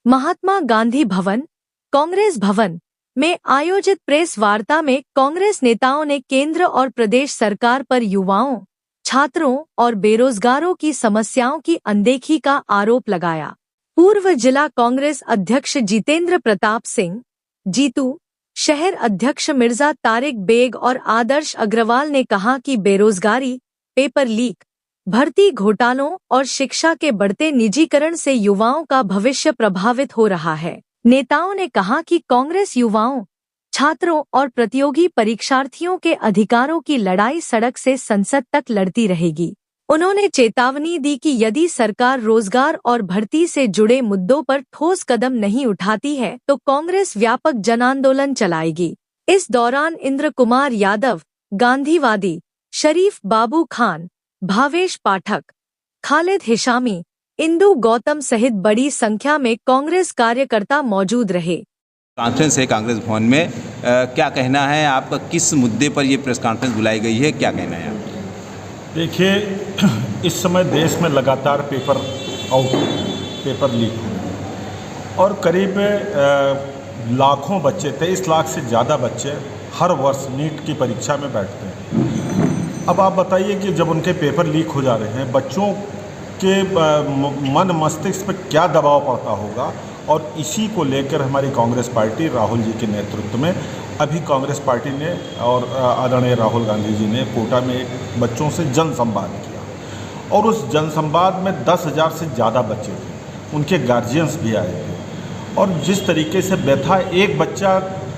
महात्मा गांधी भवन, कांग्रेस भवन में आयोजित प्रेस वार्ता में कांग्रेस नेताओं ने केंद्र और प्रदेश सरकार पर युवाओं, छात्रों और बेरोजगारों की समस्याओं की अनदेखी का आरोप लगाया। पूर्व जिला कांग्रेस अध्यक्ष जितेंद्र प्रताप सिंह, जीतू, शहर अध्यक्ष मिर्जा तारिक बेग और आदर्श अग्रवाल ने कहा कि बेरोजगारी, पेपर लीक, भर्ती घोटालों और शिक्षा के बढ़ते निजीकरण से युवाओं का भविष्य प्रभावित हो रहा है। नेताओं ने कहा कि कांग्रेस युवाओं, छात्रों और प्रतियोगी परीक्षार्थियों के अधिकारों की लड़ाई सड़क से संसद तक लड़ती रहेगी। उन्होंने चेतावनी दी कि यदि सरकार रोजगार और भर्ती से जुड़े मुद्दों पर ठोस कदम नहीं उठाती है तो कांग्रेस व्यापक जन आंदोलन चलाएगी। इस दौरान इंद्र कुमार यादव, गांधीवादी, शरीफ बाबू खान, भावेश पाठक, खालिद हिशामी, इंदु गौतम सहित बड़ी संख्या में कांग्रेस कार्यकर्ता मौजूद रहे। कॉन्फ्रेंस है कांग्रेस भवन में, क्या कहना है आपका, किस मुद्दे पर ये प्रेस कॉन्फ्रेंस बुलाई गई है, क्या कहना है आपका? देखिए, इस समय देश में लगातार पेपर आउट, पेपर लीक हो रहे हैं और करीब लाखों बच्चे, 23 लाख से ज़्यादा बच्चे हर वर्ष नीट की परीक्षा में बैठते हैं। अब आप बताइए कि जब उनके पेपर लीक हो जा रहे हैं, बच्चों के मन मस्तिष्क पर क्या दबाव पड़ता होगा। और इसी को लेकर हमारी कांग्रेस पार्टी राहुल जी के नेतृत्व में अभी कांग्रेस पार्टी ने और आदरणीय राहुल गांधी जी ने कोटा में एक बच्चों से जनसंवाद किया और उस जनसंवाद में 10,000 से ज़्यादा बच्चे थे, उनके गार्जियंस भी आए थे। और जिस तरीके से व्यथा, एक बच्चा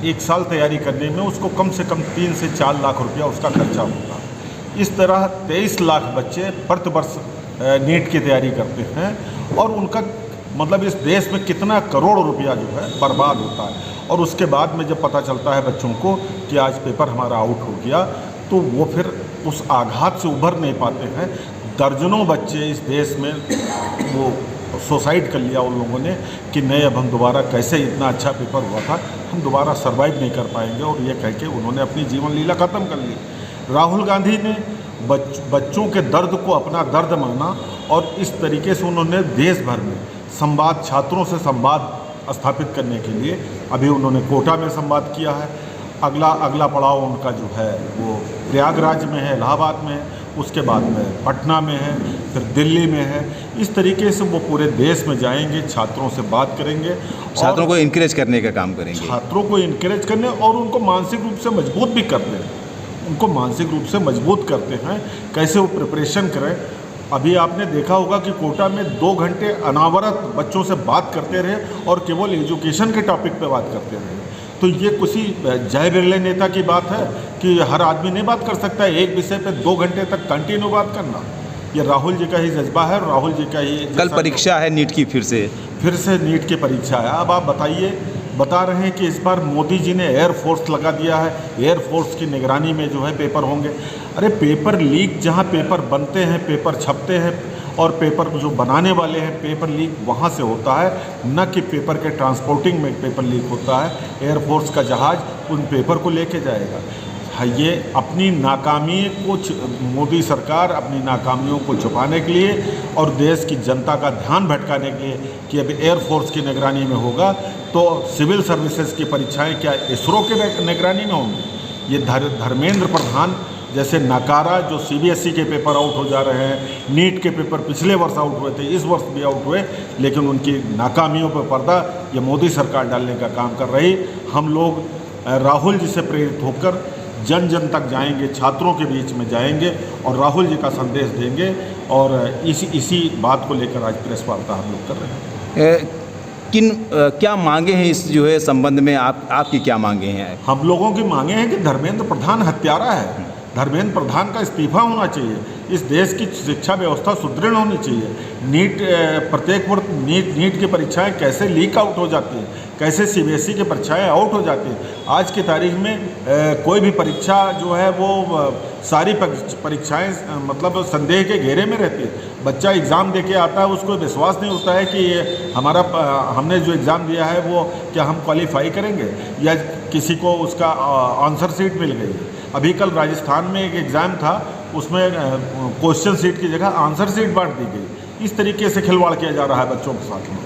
1 साल तैयारी करने में उसको कम से कम 3 से 4 लाख रुपया उसका खर्चा होता। इस तरह 23 लाख बच्चे प्रतिवर्ष नीट की तैयारी करते हैं और उनका मतलब इस देश में कितना करोड़ रुपया जो है बर्बाद होता है। और उसके बाद में जब पता चलता है बच्चों को कि आज पेपर हमारा आउट हो गया, तो वो फिर उस आघात से उभर नहीं पाते हैं। दर्जनों बच्चे इस देश में वो सुसाइड कर लिया उन लोगों ने कि नहीं, अब हम दोबारा कैसे, इतना अच्छा पेपर हुआ था, हम दोबारा सर्वाइव नहीं कर पाएंगे। और ये कह के उन्होंने अपनी जीवन लीला ख़त्म कर ली। राहुल गांधी ने बच्चों के दर्द को अपना दर्द माना और इस तरीके से उन्होंने देश भर में संवाद, छात्रों से संवाद स्थापित करने के लिए अभी उन्होंने कोटा में संवाद किया है। अगला पड़ाव उनका जो है वो प्रयागराज में है, इलाहाबाद में है, उसके बाद में पटना में है, फिर दिल्ली में है। इस तरीके से वो पूरे देश में जाएंगे, छात्रों से बात करेंगे, छात्रों को इनकरेज करने का काम करेंगे, छात्रों को इनकरेज करने और उनको मानसिक रूप से मजबूत भी करते हैं, उनको मानसिक रूप से मजबूत करते हैं, कैसे वो प्रिपरेशन करें। अभी आपने देखा होगा कि कोटा में 2 घंटे अनावरत बच्चों से बात करते रहे और केवल एजुकेशन के टॉपिक पे बात करते रहे। तो ये किसी जय बिरले नेता की बात है कि हर आदमी नहीं बात कर सकता है एक विषय पे 2 घंटे तक कंटिन्यू बात करना। ये राहुल जी का ही जज्बा है, राहुल जी का ही। कल परीक्षा है नीट की, फिर से नीट की परीक्षा है। अब आप बताइए, बता रहे हैं कि इस बार मोदी जी ने एयरफोर्स लगा दिया है, एयरफोर्स की निगरानी में जो है पेपर होंगे। अरे पेपर लीक, जहाँ पेपर बनते हैं, पेपर छपते हैं और पेपर जो बनाने वाले हैं, पेपर लीक वहाँ से होता है, न कि पेपर के ट्रांसपोर्टिंग में पेपर लीक होता है। एयरफोर्स का जहाज़ उन पेपर को लेके जाएगा। ये अपनी नाकामी को, मोदी सरकार अपनी नाकामियों को छुपाने के लिए और देश की जनता का ध्यान भटकाने के लिए कि अब एयरफोर्स की निगरानी में होगा तो सिविल सर्विसेज की परीक्षाएं क्या इसरो के निगरानी में होंगी। ये धर्मेंद्र प्रधान जैसे नकारा, जो CBSE के पेपर आउट हो जा रहे हैं, नीट के पेपर पिछले वर्ष आउट हुए थे, इस वर्ष भी आउट हुए, लेकिन उनकी नाकामियों पर पर्दा ये मोदी सरकार डालने का काम कर रही। हम लोग राहुल जी से प्रेरित होकर जन जन तक जाएंगे, छात्रों के बीच में जाएंगे और राहुल जी का संदेश देंगे। और इसी बात को लेकर आज प्रेस वार्ता हम लोग कर रहे हैं। क्या मांगे हैं इस जो है संबंध में, आपकी क्या मांगे हैं? हम लोगों की मांगे हैं कि धर्मेंद्र प्रधान हत्यारा है, धर्मेंद्र प्रधान का इस्तीफा होना चाहिए, इस देश की शिक्षा व्यवस्था सुदृढ़ होनी चाहिए। प्रत्येक वर्ष नीट की परीक्षाएं कैसे लीक आउट हो जाती हैं, कैसे CBSE की परीक्षाएं आउट हो जाती हैं। आज की तारीख में कोई भी परीक्षा जो है वो सारी परीक्षाएं मतलब संदेह के घेरे में रहती है। बच्चा एग्ज़ाम दे के आता है, उसको विश्वास नहीं होता है कि ये हमने जो एग्ज़ाम दिया है वो क्या हम क्वालिफाई करेंगे, या किसी को उसका आंसर शीट मिल गई है। अभी कल राजस्थान में एक एग्ज़ाम था, उसमें क्वेश्चन शीट की जगह आंसर शीट बांट दी गई। इस तरीके से खिलवाड़ किया जा रहा है बच्चों के साथ में।